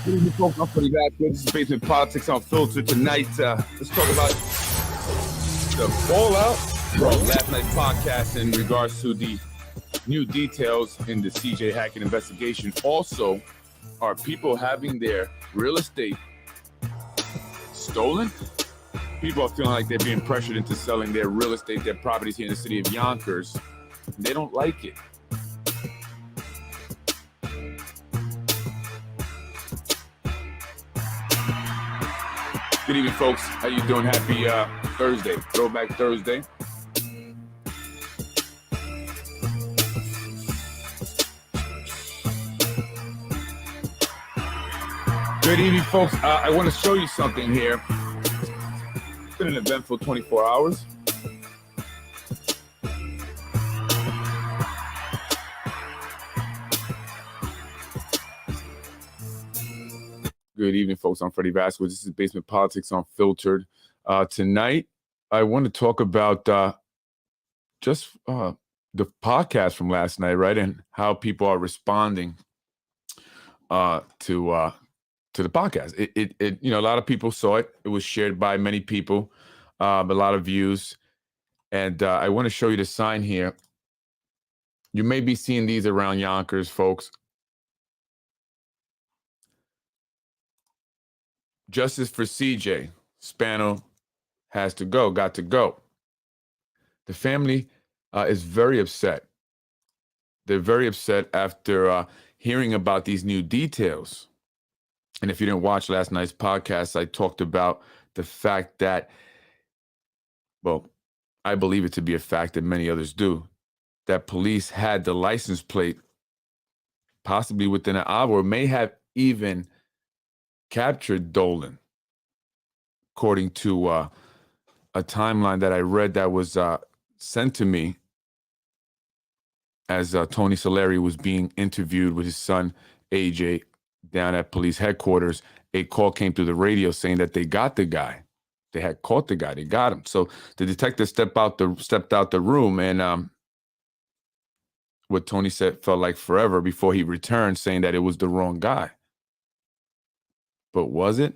Evening, folks. I'm pretty bad. This is Basement Politics Unfiltered tonight. Let's talk about the fallout from last night's podcast in regards to the new details in the CJ Hackett investigation. Also, are people having their real estate stolen? People are feeling like they're being pressured into selling their real estate, their properties here in the city of Yonkers. They don't like it. Good evening, folks. How you doing? Happy Thursday, Throwback Thursday. Good evening, folks. I want to show you something here. It's been an eventful 24 hours. Good evening, folks. I'm Freddie Vasquez. This is Basement Politics Unfiltered. Tonight, I want to talk about just the podcast from last night, right? And how people are responding to the podcast. It a lot of people saw it. It was shared by many people, a lot of views. And I want to show you the sign here. You may be seeing these around Yonkers, folks. Justice for CJ. Spano has to go, got to go. The family is very upset. They're very upset after hearing about these new details. And if you didn't watch last night's podcast, I talked about the fact that, well, I believe it to be a fact that many others do, that police had the license plate possibly within an hour, or may have even captured Dolan, according to a timeline that I read that was sent to me as Tony Solari was being interviewed with his son, AJ, down at police headquarters. A call came through the radio saying that they got the guy. They had caught the guy. They got him. So the detective stepped out the room, and what Tony said felt like forever before he returned, saying that it was the wrong guy. But was it?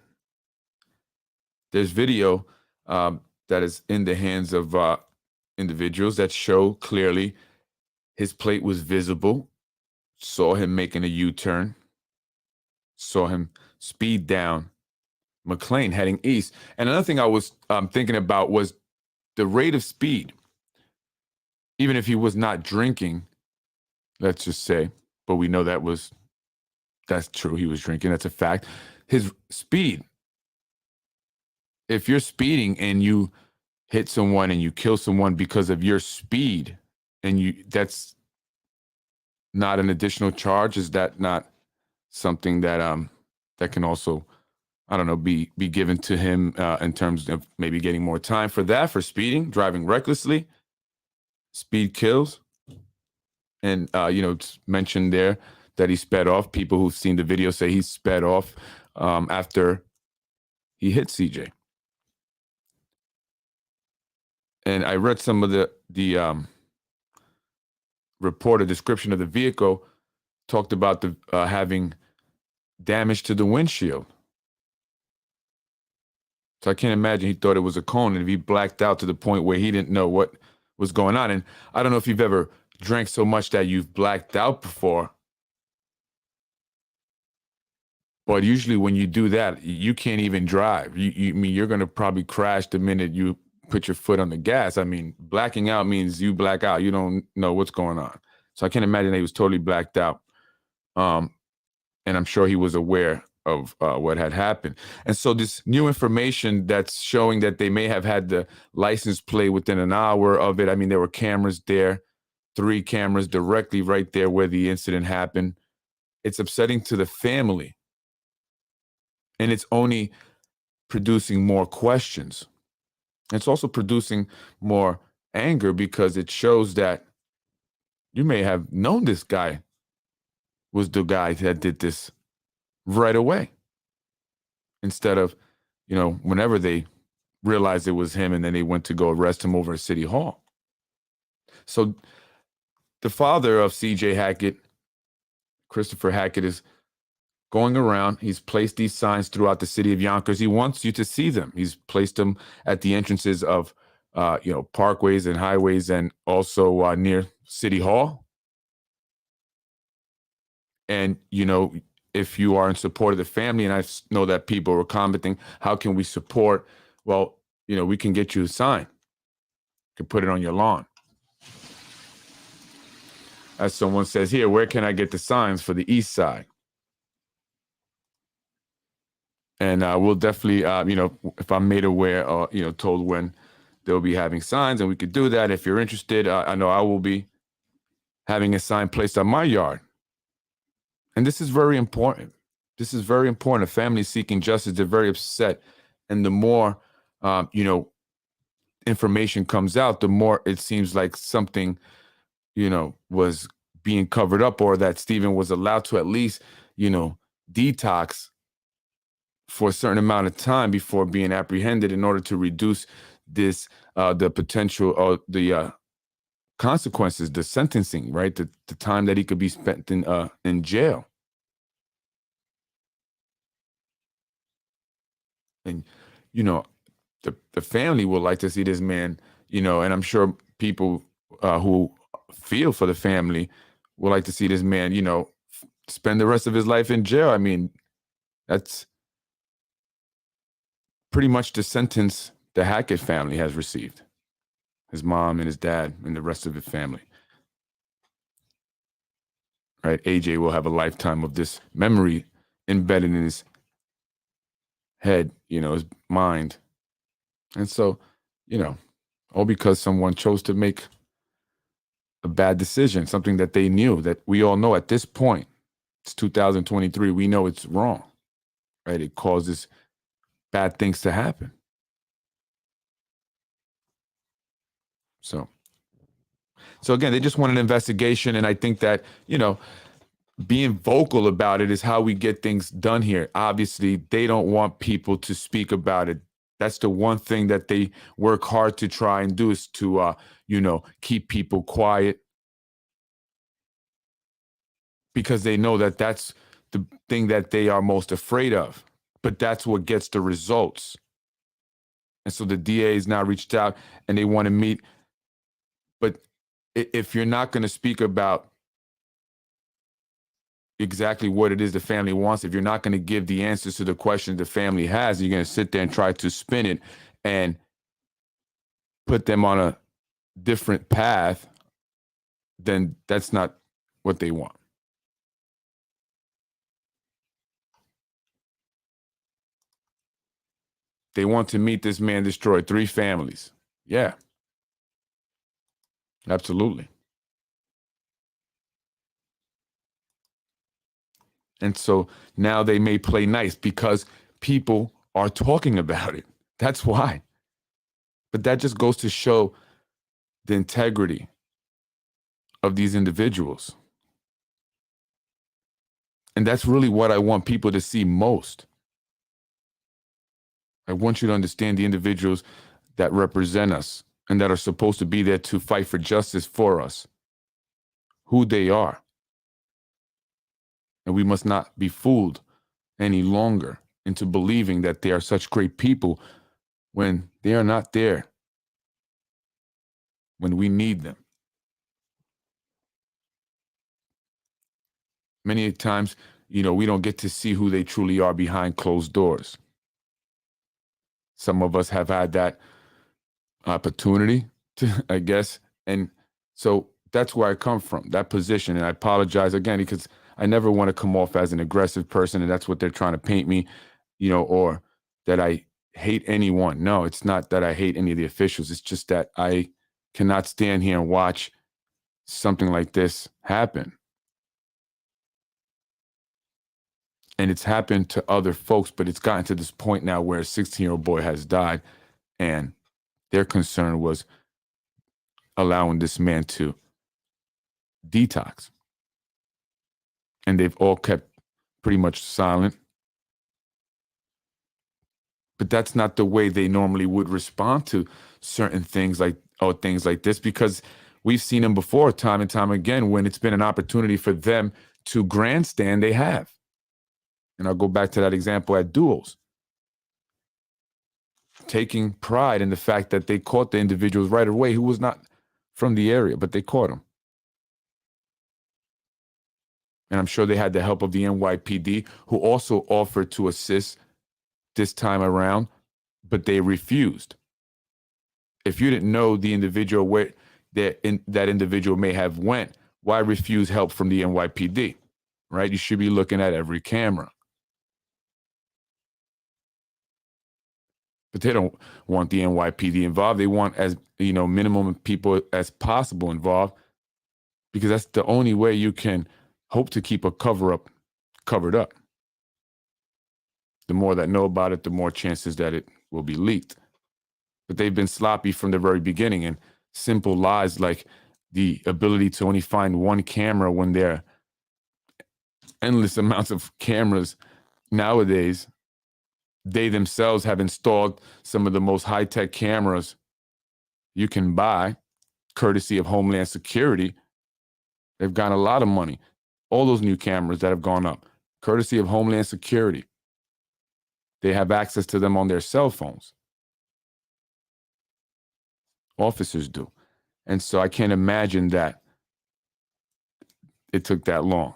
There's video that is in the hands of individuals that show clearly his plate was visible, saw him making a U-turn, saw him speed down McLean heading east. And another thing I was thinking about was the rate of speed. Even if he was not drinking, let's just say, but we know that's true. He was drinking. That's a fact. His speed. If you're speeding and you hit someone and you kill someone because of your speed, and that's not an additional charge, is that not something that that can also, I don't know, be given to him in terms of maybe getting more time for that, for speeding, driving recklessly? Speed kills. And it's mentioned there that he sped off. People who've seen the video say he sped off after he hit CJ. And I read some of the report, a description of the vehicle, talked about the having damage to the windshield. So I can't imagine he thought it was a cone, and if he blacked out to the point where he didn't know what was going on. And I don't know if you've ever drank so much that you've blacked out before. But usually when you do that, you can't even drive. You're going to probably crash the minute you put your foot on the gas. I mean, blacking out means you black out. You don't know what's going on. So I can't imagine that he was totally blacked out. And I'm sure he was aware of what had happened. And so this new information that's showing that they may have had the license plate within an hour of it. I mean, there were cameras there, 3 cameras directly right there where the incident happened. It's upsetting to the family. And it's only producing more questions. It's also producing more anger because it shows that you may have known this guy was the guy that did this right away. Instead of, whenever they realized it was him and then they went to go arrest him over at City Hall. So the father of CJ Hackett, Christopher Hackett, is going around. He's placed these signs throughout the city of Yonkers. He wants you to see them. He's placed them at the entrances of, parkways and highways, and also near City Hall. And, if you are in support of the family, and I know that people are commenting, how can we support? Well, we can get you a sign. You can put it on your lawn. As someone says here, where can I get the signs for the east side? And we'll definitely, if I'm made aware or, told when they'll be having signs, and we could do that. If you're interested, I know I will be having a sign placed on my yard. And this is very important. This is very important. A family seeking justice, they're very upset. And the more, information comes out, the more it seems like something, was being covered up, or that Stephen was allowed to at least, detox for a certain amount of time before being apprehended, in order to reduce this, the potential or the consequences, the sentencing, right? The time that he could be spent in jail. And, the family would like to see this man, and I'm sure people who feel for the family would like to see this man, spend the rest of his life in jail. I mean, that's pretty much the sentence the Hackett family has received. His mom and his dad and the rest of his family. Right? AJ will have a lifetime of this memory embedded in his head, his mind. And so, all because someone chose to make a bad decision, something that they knew, that we all know at this point, it's 2023, we know it's wrong, right? It causes bad things to happen. So again, they just want an investigation. And I think that, being vocal about it is how we get things done here. Obviously, they don't want people to speak about it. That's the one thing that they work hard to try and do, is to, keep people quiet, because they know that that's the thing that they are most afraid of. But that's what gets the results. And so the DA has now reached out and they want to meet. But if you're not going to speak about exactly what it is the family wants, if you're not going to give the answers to the questions the family has, you're going to sit there and try to spin it and put them on a different path, then that's not what they want. They want to meet this man destroyed 3 families. Yeah. Absolutely. And so now they may play nice because people are talking about it. That's why. But that just goes to show the integrity of these individuals. And that's really what I want people to see most. I want you to understand the individuals that represent us and that are supposed to be there to fight for justice for us, who they are. And we must not be fooled any longer into believing that they are such great people when they are not there, when we need them. Many times, we don't get to see who they truly are behind closed doors. Some of us have had that opportunity, I guess. And so that's where I come from, that position. And I apologize again, because I never want to come off as an aggressive person, and that's what they're trying to paint me, or that I hate anyone. No, it's not that I hate any of the officials. It's just that I cannot stand here and watch something like this happen. And it's happened to other folks, but it's gotten to this point now where a 16-year-old boy has died, and their concern was allowing this man to detox. And they've all kept pretty much silent. But that's not the way they normally would respond to certain things like this, because we've seen them before time and time again when it's been an opportunity for them to grandstand, they have. And I'll go back to that example at Duos. Taking pride in the fact that they caught the individuals right away who was not from the area, but they caught him. And I'm sure they had the help of the NYPD, who also offered to assist this time around, but they refused. If you didn't know the individual where that individual may have went, why refuse help from the NYPD, right? You should be looking at every camera. But they don't want the NYPD involved. They want as minimum people as possible involved, because that's the only way you can hope to keep a covered up. The more that know about it, the more chances that it will be leaked. But they've been sloppy from the very beginning, and simple lies like the ability to only find one camera when there are endless amounts of cameras nowadays. They themselves have installed some of the most high-tech cameras you can buy, courtesy of Homeland Security. They've gotten a lot of money. All those new cameras that have gone up, courtesy of Homeland Security. They have access to them on their cell phones. Officers do. And so I can't imagine that it took that long.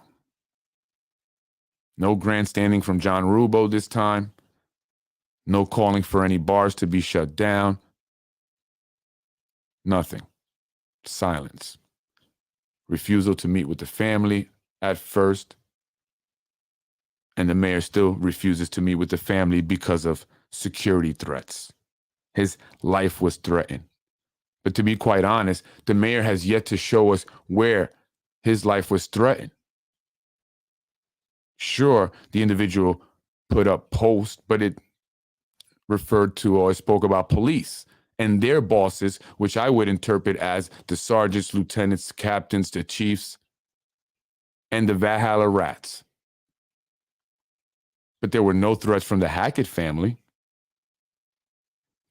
No grandstanding from John Rubo this time. No calling for any bars to be shut down. Nothing. Silence. Refusal to meet with the family at first. And the mayor still refuses to meet with the family because of security threats. His life was threatened. But to be quite honest, the mayor has yet to show us where his life was threatened. Sure, the individual put up posts, but it referred to or spoke about police and their bosses, which I would interpret as the sergeants, lieutenants, captains, the chiefs, and the Valhalla rats. But there were no threats from the Hackett family.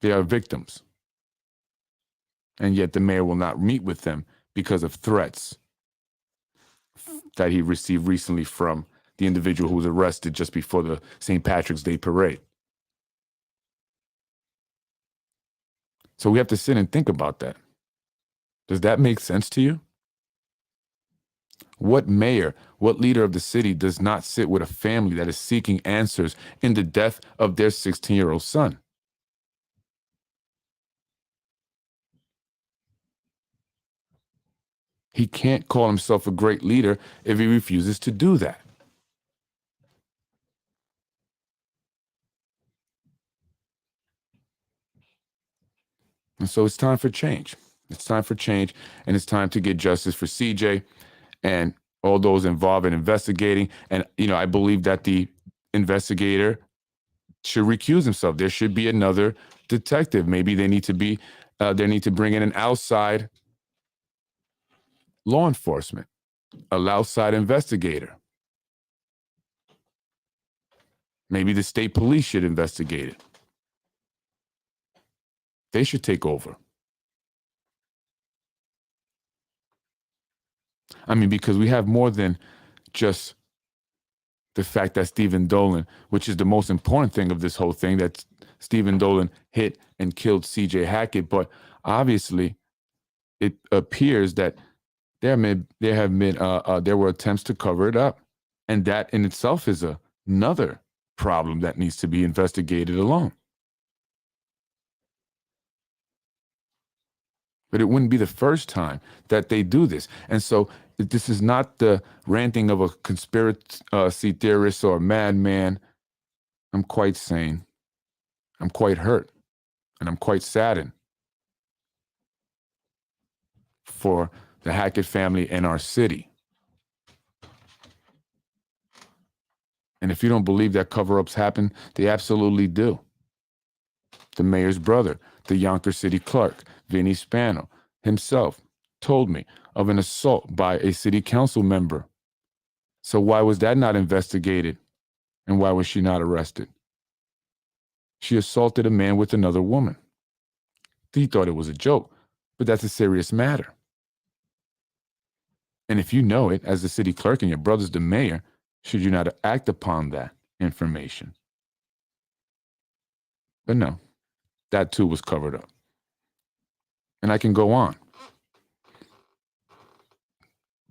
They are victims. And yet the mayor will not meet with them because of threats that he received recently from the individual who was arrested just before the St. Patrick's Day parade. So we have to sit and think about that. Does that make sense to you? What mayor, what leader of the city does not sit with a family that is seeking answers in the death of their 16-year-old son? He can't call himself a great leader if he refuses to do that. And so it's time for change. It's time for change, and it's time to get justice for CJ and all those involved in investigating. And, I believe that the investigator should recuse himself. There should be another detective. Maybe they need to bring in an outside law enforcement, an outside investigator. Maybe the state police should investigate it. They should take over. I mean, because we have more than just the fact that Stephen Dolan, which is the most important thing of this whole thing, that Stephen Dolan hit and killed CJ Hackett. But obviously, it appears that there were attempts to cover it up. And that in itself is another problem that needs to be investigated alone. But it wouldn't be the first time that they do this. And so this is not the ranting of a conspiracy theorist or a madman. I'm quite sane. I'm quite hurt. And I'm quite saddened for the Hackett family and our city. And if you don't believe that cover-ups happen, they absolutely do. The mayor's brother, the Yonkers city clerk, Vinny Spano, himself told me of an assault by a city council member. So why was that not investigated? And why was she not arrested? She assaulted a man with another woman. He thought it was a joke, but that's a serious matter. And if you know it as the city clerk and your brother's the mayor, should you not act upon that information. But no, that too was covered up. And I can go on.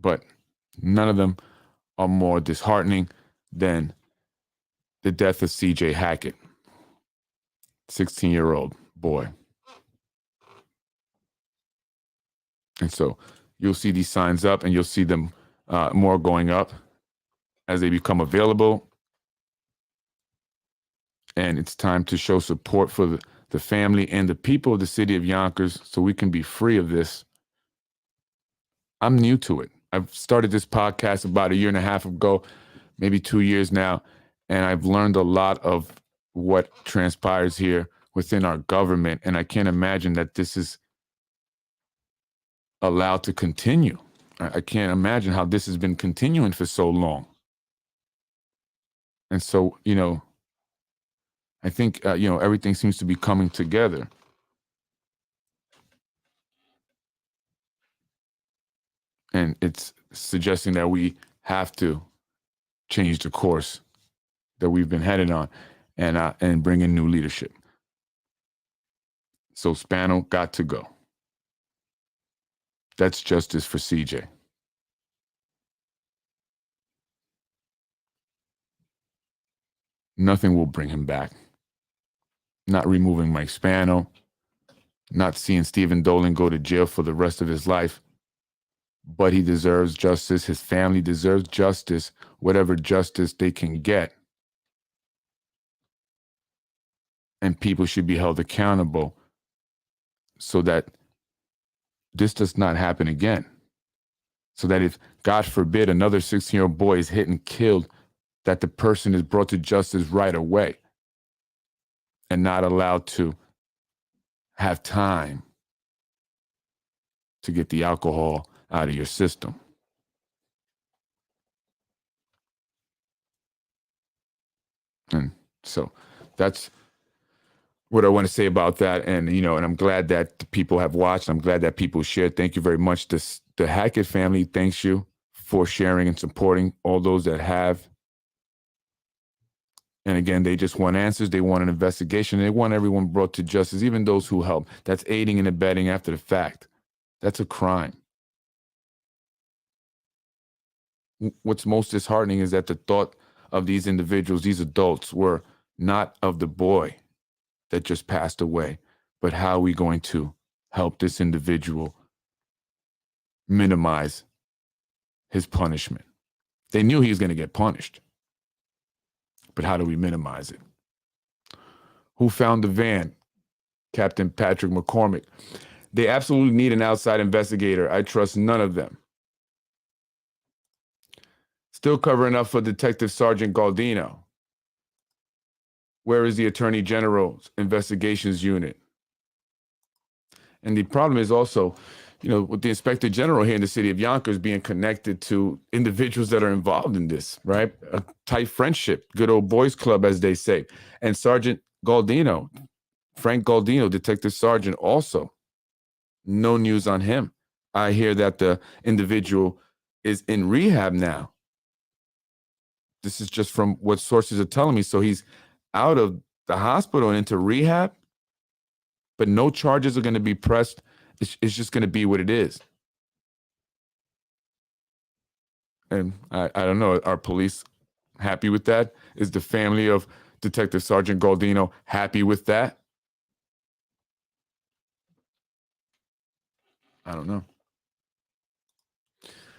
But none of them are more disheartening than the death of C.J. Hackett, 16-year-old boy. And so you'll see these signs up, and you'll see them more going up as they become available. And it's time to show support for the family and the people of the city of Yonkers so we can be free of this. I'm new to it. I've started this podcast about 1.5 years ago, maybe 2 years now, and I've learned a lot of what transpires here within our government, and I can't imagine that this is allowed to continue. I can't imagine how this has been continuing for so long. And so, I think, everything seems to be coming together. And it's suggesting that we have to change the course that we've been headed on and bring in new leadership. So Spano got to go. That's justice for CJ. Nothing will bring him back. Not removing Mike Spano, not seeing Stephen Dolan go to jail for the rest of his life. But he deserves justice. His family deserves justice, whatever justice they can get. And people should be held accountable so that this does not happen again. So that if, God forbid, another 16-year-old boy is hit and killed, that the person is brought to justice right away and not allowed to have time to get the alcohol out of your system. And so that's what I want to say about that. And, and I'm glad that the people have watched. I'm glad that people shared. Thank you very much. The Hackett family thanks you for sharing and supporting all those that have. And again, they just want answers. They want an investigation. They want everyone brought to justice, even those who help. That's aiding and abetting after the fact. That's a crime. What's most disheartening is that the thought of these individuals, these adults, were not of the boy that just passed away, but how are we going to help this individual minimize his punishment? They knew he was going to get punished, but how do we minimize it? Who found the van? Captain Patrick McCormick. They absolutely need an outside investigator. I trust none of them. Still covering up for Detective Sergeant Galdino. Where is the Attorney General's investigations unit? And the problem is also, with the Inspector General here in the city of Yonkers being connected to individuals that are involved in this, right? A tight friendship, good old boys club, as they say. And Sergeant Galdino, Frank Galdino, Detective Sergeant, also. No news on him. I hear that the individual is in rehab now. This is just from what sources are telling me. So he's out of the hospital and into rehab, but no charges are going to be pressed. It's just going to be what it is. And I don't know, are police happy with that? Is the family of Detective Sergeant Galdino happy with that? I don't know.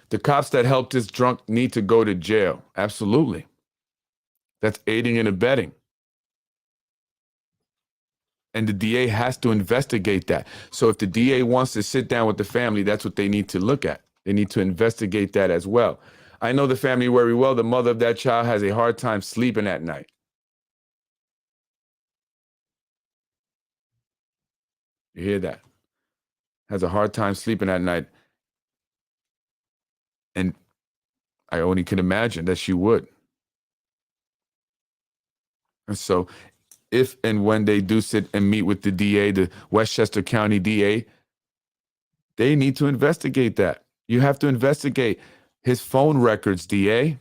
The cops that helped this drunk need to go to jail. Absolutely. That's aiding and abetting. And the DA has to investigate that. So if the DA wants to sit down with the family, that's what they need to look at. They need to investigate that as well. I know the family very well. The mother of that child has a hard time sleeping at night. You hear that? Has a hard time sleeping at night. And I only can imagine that she would. And so if and when they do sit and meet with the DA, the Westchester County DA, they need to investigate that. You have to investigate his phone records, DA.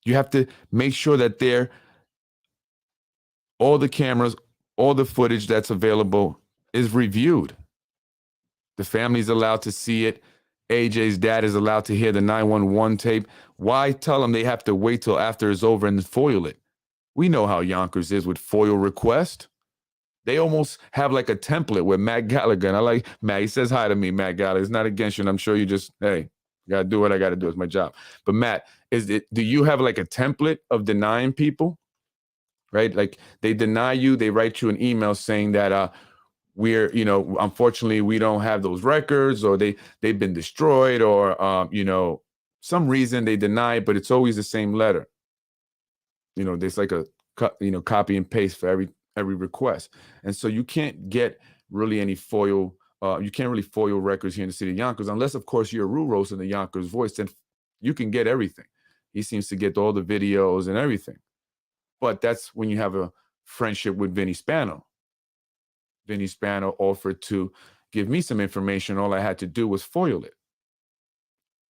You have to make sure that all the cameras, all the footage that's available is reviewed. The family's allowed to see it. AJ's dad is allowed to hear the 911 tape. Why tell them they have to wait till after it's over and foil it? We know how Yonkers is with FOIL request. They almost have like a template with Matt Gallagher. And I like Matt. He says hi to me, Matt Gallagher. It's not against you. And I'm sure you just, hey, got to do what I got to do. It's my job. But Matt, do you have like a template of denying people? Right? Like they deny you. They write you an email saying that we're, unfortunately, we don't have those records, or they've been destroyed, or, some reason they deny it, but it's always the same letter. There's like a copy and paste for every request. And so you can't get really any FOIL. You can't really FOIL records here in the city of Yonkers, unless, of course, you're Ruros in the Yonkers Voice. Then you can get everything. He seems to get all the videos and everything. But that's when you have a friendship with Vinny Spano. Vinny Spano offered to give me some information. All I had to do was FOIL it.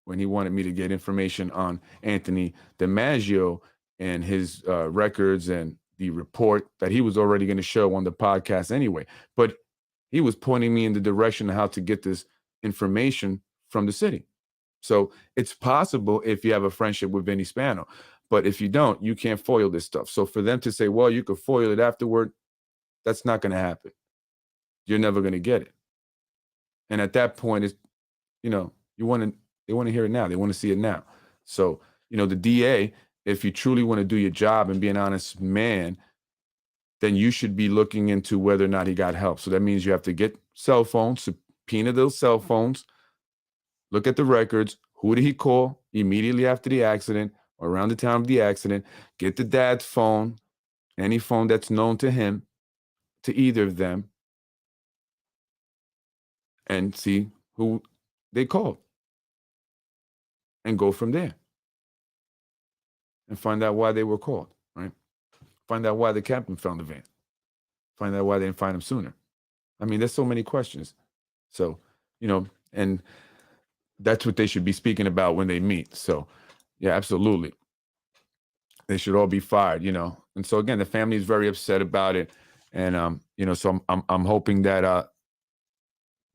When he wanted me to get information on Anthony DiMaggio and his records and the report that he was already going to show on the podcast anyway. But he was pointing me in the direction of how to get this information from the city. So it's possible if you have a friendship with Vinny Spano. But if you don't, you can't FOIL this stuff. So for them to say, well, you could FOIL it afterward, that's not going to happen. You're never going to get it. And at that point, it's, they want to hear it now. They want to see it now. So, the DA, if you truly want to do your job and be an honest man, then you should be looking into whether or not he got help. So that means you have to get cell phones, subpoena those cell phones, look at the records. Who did he call immediately after the accident or around the time of the accident? Get the dad's phone, any phone that's known to him, to either of them, and see who they called. And go from there. And find out why they were called, right? Find out why the captain found the van. Find out why they didn't find him sooner. I mean, there's so many questions. So, and that's what they should be speaking about when they meet. So, yeah, absolutely. They should all be fired, And so again, the family is very upset about it. And so I'm hoping that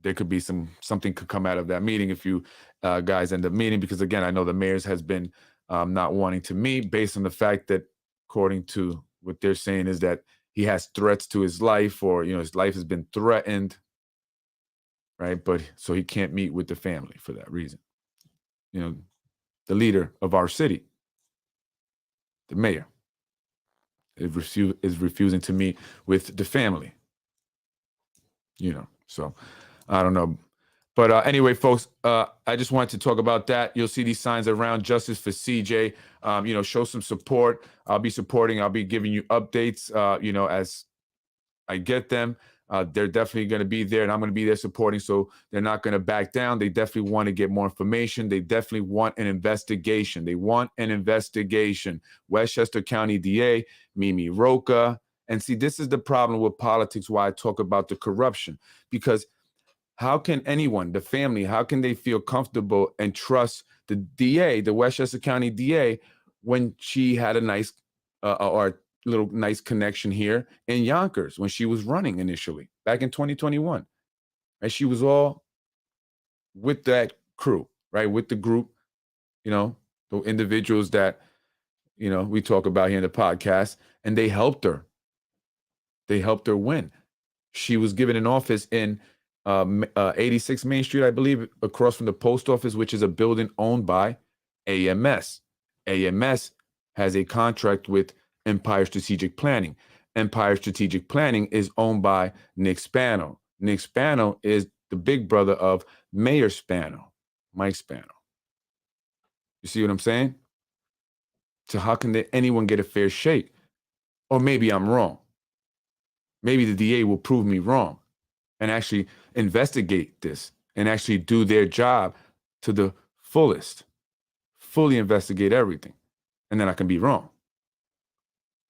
there could be something could come out of that meeting if you guys end up meeting, because again, I know the mayor's has been not wanting to meet based on the fact that, according to what they're saying, is that he has threats to his life, or his life has been threatened, right? But so he can't meet with the family for that reason. The leader of our city, the mayor, is refusing to meet with the family. So I don't know. But anyway, folks, I just wanted to talk about that. You'll see these signs around, Justice for CJ. Show some support. I'll be supporting. I'll be giving you updates, as I get them. They're definitely going to be there, and I'm going to be there supporting. So they're not going to back down. They definitely want to get more information. They definitely want an investigation. They want an investigation. Westchester County DA, Mimi Roca. And see, this is the problem with politics, why I talk about the corruption, because how can anyone, the family, how can they feel comfortable and trust the DA, the Westchester County DA, when she had a nice or little nice connection here in Yonkers when she was running initially back in 2021? And she was all with that crew, right? With the group, the individuals that, we talk about here in the podcast, and they helped her. They helped her win. She was given an office in 86 Main Street, I believe, across from the post office, which is a building owned by AMS. AMS has a contract with Empire Strategic Planning. Empire Strategic Planning is owned by Nick Spano. Nick Spano is the big brother of Mayor Spano, Mike Spano. You see what I'm saying? So how can anyone get a fair shake? Or maybe I'm wrong. Maybe the DA will prove me wrong and actually investigate this and actually do their job to the fullest, fully investigate everything. And then I can be wrong,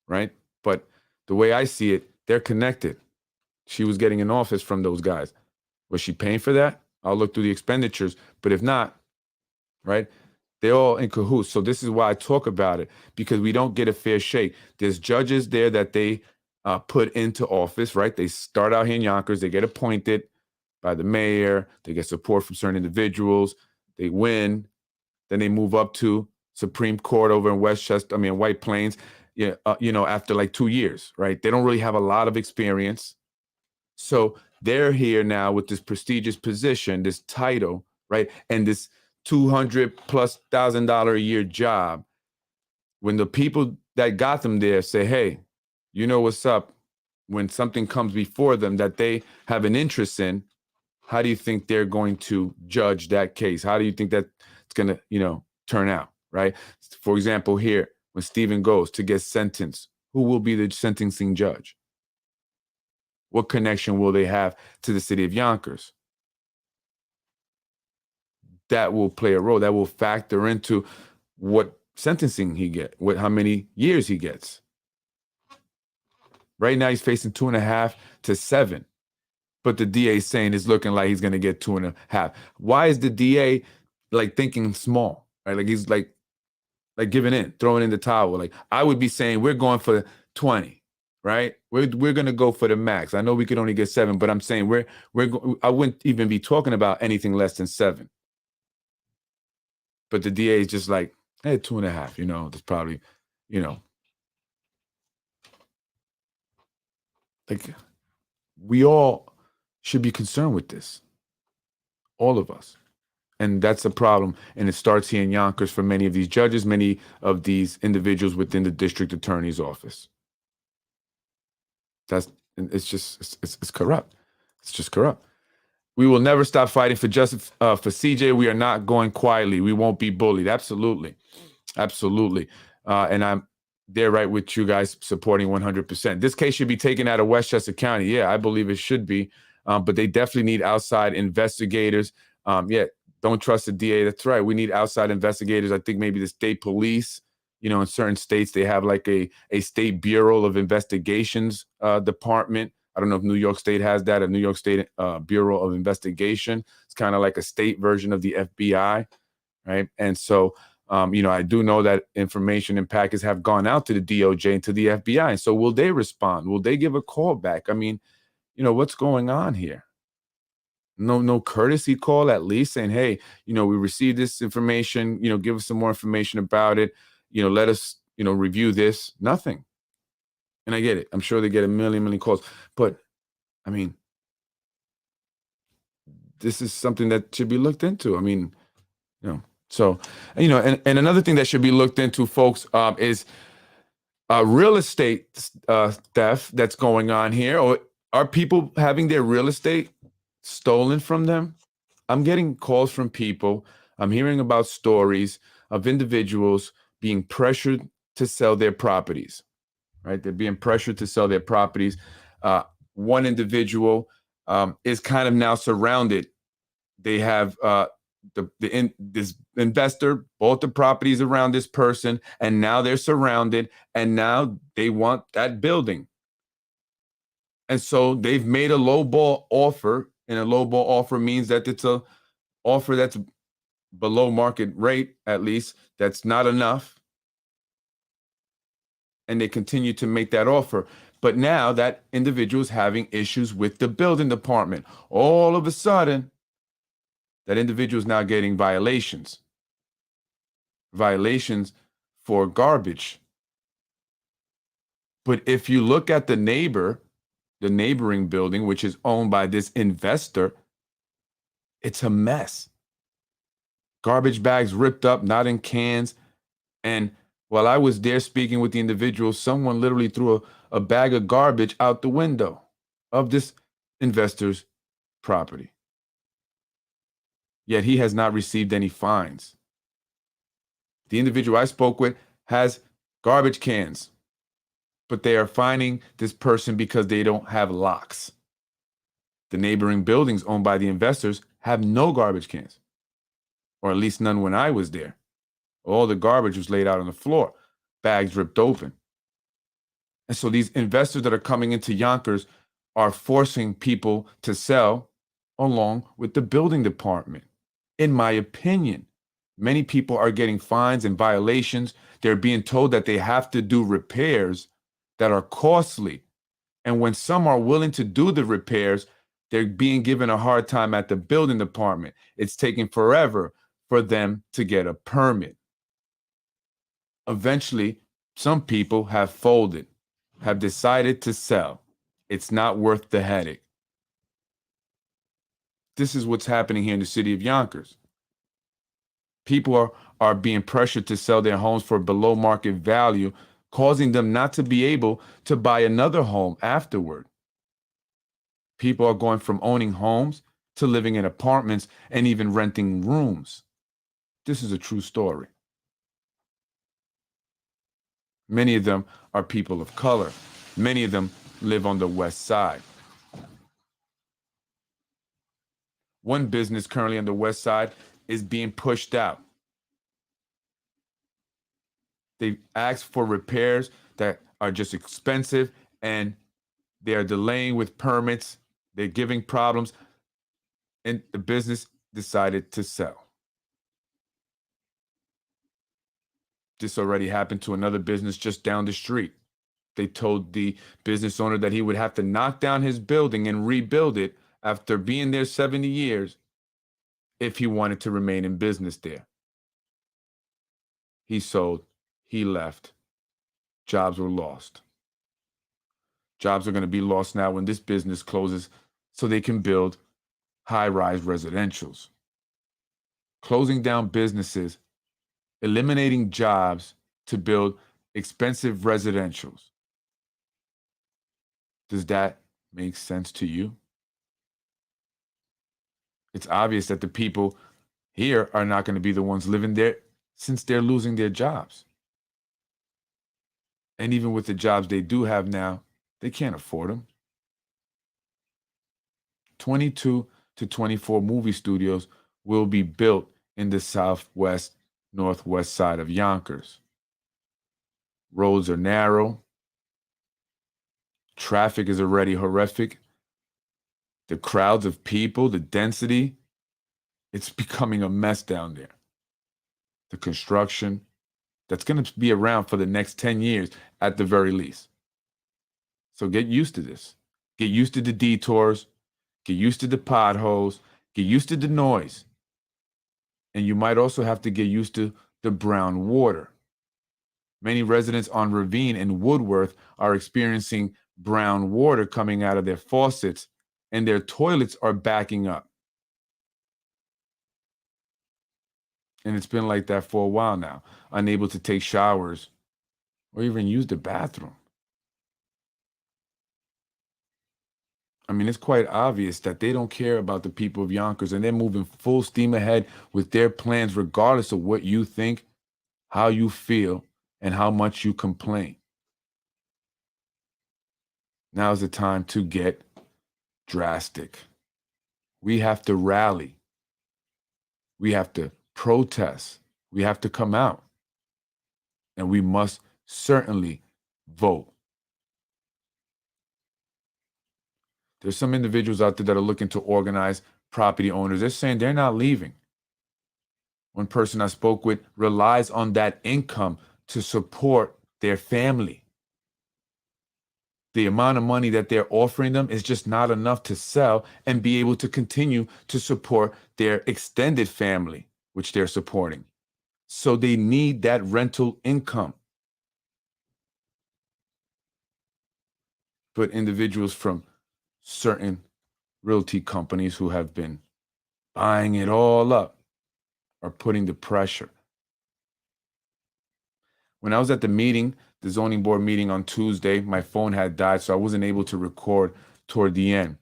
right? But the way I see it, they're connected. She was getting an office from those guys. Was she paying for that? I'll look through the expenditures, but if not, right? They're all in cahoots. So this is why I talk about it, because we don't get a fair shake. There's judges there that they put into office, right? They start out here in Yonkers. They get appointed by the mayor. They get support from certain individuals. They win. Then they move up to Supreme Court over in White Plains, yeah, after like 2 years, right? They don't really have a lot of experience. So they're here now with this prestigious position, this title, right? And this $200,000+ a year job. When the people that got them there say, hey, you know what's up? When something comes before them that they have an interest in, how do you think they're going to judge that case? How do you think that it's going to, turn out, right? For example, here, when Stephen goes to get sentenced, who will be the sentencing judge? What connection will they have to the city of Yonkers? That will play a role. That will factor into what sentencing he gets, how many years he gets. Right now, he's facing 2.5 to 7. But the DA is saying it's looking like he's going to get 2.5. Why is the DA like thinking small? Right? Like he's like giving in, throwing in the towel. Like I would be saying we're going for 20, right? We're going to go for the max. I know we could only get 7, but I'm saying I wouldn't even be talking about anything less than 7. But the DA is just like, hey, 2.5. There's probably, like we all should be concerned with this. All of us. And that's a problem. And it starts here in Yonkers for many of these judges, many of these individuals within the district attorney's office. It's corrupt. It's just corrupt. We will never stop fighting for justice for CJ. We are not going quietly. We won't be bullied. Absolutely. Absolutely. And I'm there right with you guys supporting 100%. This case should be taken out of Westchester County. Yeah, I believe it should be. But they definitely need outside investigators. Don't trust the DA. That's right. We need outside investigators. I think maybe the state police, in certain states, they have like a state bureau of investigations department. I don't know if New York State has that, a New York State Bureau of Investigation. It's kind of like a state version of the FBI, right? And so, I do know that information and packets have gone out to the DOJ and to the FBI. And so will they respond? Will they give a call back? I mean, what's going on here? No courtesy call at least saying, hey, we received this information, give us some more information about it. Let us, review this. Nothing. And I get it. I'm sure they get a million calls. But I mean, this is something that should be looked into. I mean, so, and another thing that should be looked into, folks, is real estate theft that's going on here. Or are people having their real estate stolen from them? I'm getting calls from people. I'm hearing about stories of individuals being pressured to sell their properties, right? They're being pressured to sell their properties. One individual is kind of now surrounded. They have this investor bought the properties around this person, and now they're surrounded, and now they want that building. And so they've made a lowball offer, and a lowball offer means that it's a offer that's below market rate, at least. That's not enough. And they continue to make that offer. But now that individual is having issues with the building department. All of a sudden, that individual is now getting violations for garbage. But if you look at the neighboring building, which is owned by this investor, it's a mess. Garbage bags ripped up, not in cans. And while I was there speaking with the individual, someone literally threw a bag of garbage out the window of this investor's property. Yet he has not received any fines. The individual I spoke with has garbage cans, but they are fining this person because they don't have locks. The neighboring buildings owned by the investors have no garbage cans, or at least none when I was there. All the garbage was laid out on the floor, bags ripped open. And so these investors that are coming into Yonkers are forcing people to sell along with the building department, in my opinion. Many people are getting fines and violations. They're being told that they have to do repairs that are costly. And when some are willing to do the repairs, they're being given a hard time at the building department. It's taking forever for them to get a permit. Eventually, some people have folded, have decided to sell. It's not worth the headache. This is what's happening here in the city of Yonkers. People are being pressured to sell their homes for below market value, causing them not to be able to buy another home afterward. People are going from owning homes to living in apartments and even renting rooms. This is a true story. Many of them are people of color. Many of them live on the West Side. One business currently on the West Side is being pushed out. They ask for repairs that are just expensive, and they are delaying with permits. They're giving problems, and the business decided to sell. This already happened to another business just down the street. They told the business owner that he would have to knock down his building and rebuild it after being there 70 years if he wanted to remain in business there. He sold, he left. Jobs were lost. Jobs are going to be lost now when this business closes so they can build high-rise residentials. Closing down businesses, eliminating jobs to build expensive residentials. Does that make sense to you? It's obvious that the people here are not going to be the ones living there since they're losing their jobs. And even with the jobs they do have now, they can't afford them. 22 to 24 movie studios will be built in the southwest, northwest side of Yonkers. Roads are narrow. Traffic is already horrific. The crowds of people, the density, it's becoming a mess down there. The construction, that's going to be around for the next 10 years at the very least. So get used to this. Get used to the detours. Get used to the potholes. Get used to the noise. And you might also have to get used to the brown water. Many residents on Ravine and Woodworth are experiencing brown water coming out of their faucets, and their toilets are backing up. And it's been like that for a while now, unable to take showers or even use the bathroom. I mean, it's quite obvious that they don't care about the people of Yonkers, and they're moving full steam ahead with their plans, regardless of what you think, how you feel, and how much you complain. Now's the time to get drastic. We have to rally. We have to protest. We have to come out. And we must certainly vote. There's some individuals out there that are looking to organize property owners. They're saying they're not leaving. One person I spoke with relies on that income to support their family. The amount of money that they're offering them is just not enough to sell and be able to continue to support their extended family, which they're supporting. So they need that rental income. But individuals from certain realty companies who have been buying it all up are putting the pressure. When I was at the meeting, the zoning board meeting on Tuesday, my phone had died, so I wasn't able to record toward the end.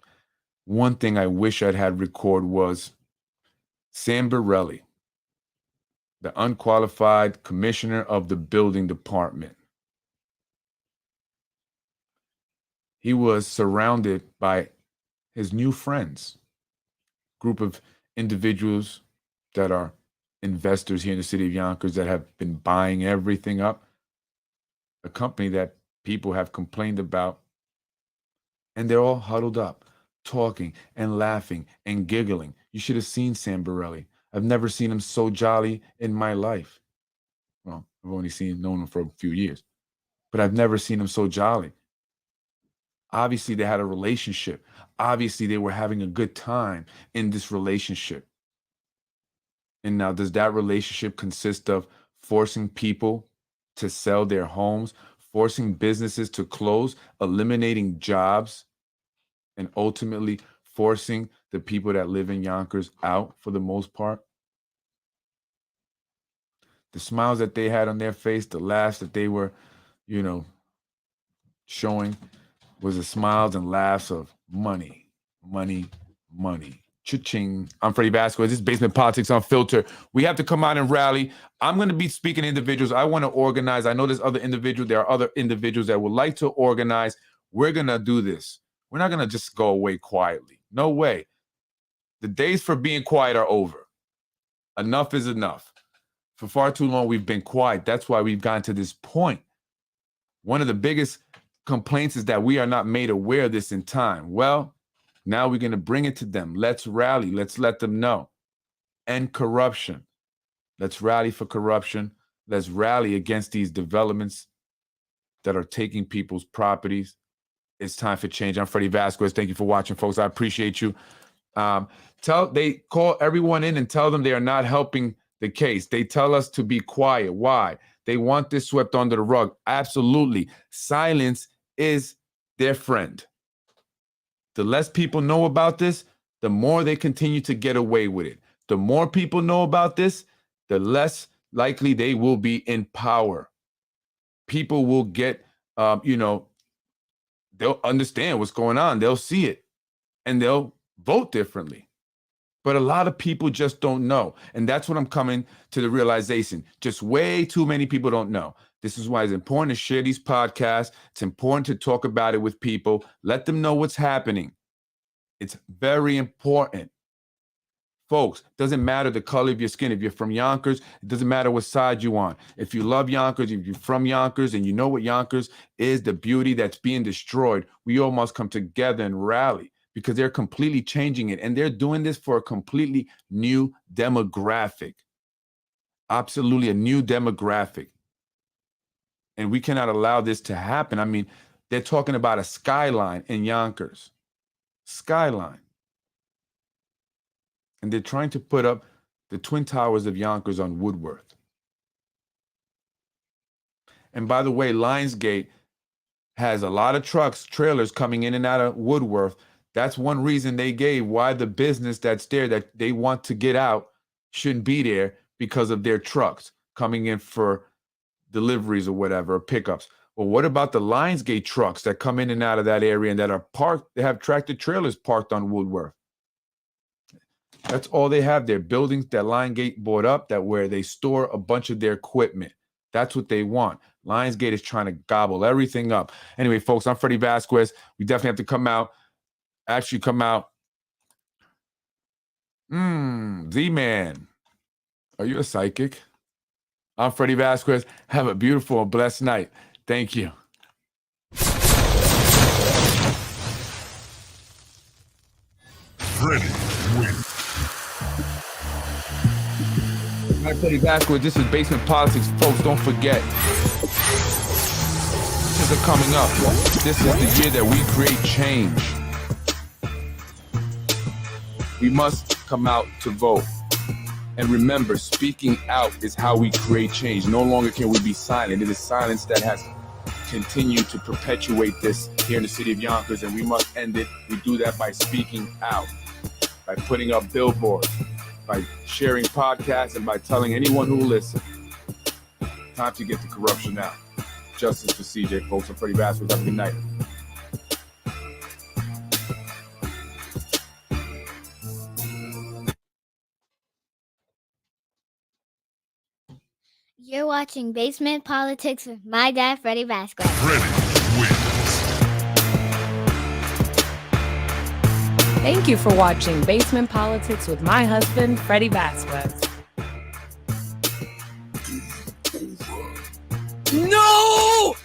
One thing I wish I'd had record was Sam Borelli, the unqualified commissioner of the building department. He was surrounded by his new friends, group of individuals that are investors here in the city of Yonkers that have been buying everything up, a company that people have complained about, and they're all huddled up, talking and laughing and giggling. You should have seen Sam Borelli. I've never seen him so jolly in my life. Well, I've only known him for a few years, but I've never seen him so jolly. Obviously, they had a relationship. Obviously, they were having a good time in this relationship. And now, does that relationship consist of forcing people to sell their homes, forcing businesses to close, eliminating jobs, and ultimately forcing the people that live in Yonkers out for the most part? The smiles that they had on their face, the laughs that they were, showing was the smiles and laughs of money, money, money. Cha-ching. I'm Freddie Vasquez. This is Basement Politics Unfiltered. We have to come out and rally. I'm going to be speaking to individuals. I want to organize. I know there are other individuals that would like to organize. We're going to do this. We're not going to just go away quietly. No way. The days for being quiet are over. Enough is enough. For far too long, we've been quiet. That's why we've gotten to this point. One of the biggest complaints is that we are not made aware of this in time. Well, now we're going to bring it to them. Let's rally. Let's let them know. End corruption. Let's rally for corruption. Let's rally against these developments that are taking people's properties. It's time for change. I'm Freddie Vasquez. Thank you for watching, folks. I appreciate you. They call everyone in and tell them they are not helping the case. They tell us to be quiet. Why? They want this swept under the rug. Absolutely. Silence is their friend. The less people know about this, the more they continue to get away with it. The more people know about this, the less likely they will be in power. People will get, they'll understand what's going on. They'll see it and they'll vote differently. But a lot of people just don't know. And that's what I'm coming to the realization. Just way too many people don't know. This is why it's important to share these podcasts. It's important to talk about it with people. Let them know what's happening. It's very important. Folks, doesn't matter the color of your skin. If you're from Yonkers, it doesn't matter what side you're on. If you love Yonkers, if you're from Yonkers and you know what Yonkers is, the beauty that's being destroyed, we all must come together and rally because they're completely changing it. And they're doing this for a completely new demographic. Absolutely a new demographic. And we cannot allow this to happen. I mean, they're talking about a skyline in Yonkers. Skyline. And they're trying to put up the Twin Towers of Yonkers on Woodworth. And by the way, Lionsgate has a lot of trucks, trailers coming in and out of Woodworth. That's one reason they gave why the business that's there that they want to get out shouldn't be there because of their trucks coming in for deliveries or whatever, or pickups. Well, what about the Lionsgate trucks that come in and out of that area and that are parked? They have tractor trailers parked on Woodworth. That's all they have. Their buildings that Lionsgate bought up, that where they store a bunch of their equipment. That's what they want. Lionsgate is trying to gobble everything up. Anyway, folks, I'm Freddie Vasquez. We definitely have to come out. Z-Man, are you a psychic? I'm Freddie Vasquez. Have a beautiful and blessed night. Thank you. Freddie wins. I'm Freddie Vasquez. This is Basement Politics. Folks, don't forget. This is coming up. This is the year that we create change. We must come out to vote. And remember, speaking out is how we create change. No longer can we be silent. It is silence that has continued to perpetuate this here in the city of Yonkers, and we must end it. We do that by speaking out, by putting up billboards, by sharing podcasts, and by telling anyone who will listen. Time to get the corruption out. Justice for CJ, folks. I'm Freddie Vasquez. Have a good night. You're watching Basement Politics with my dad, Freddie Vasquez. Freddie wins. Thank you for watching Basement Politics with my husband, Freddie Vasquez. No!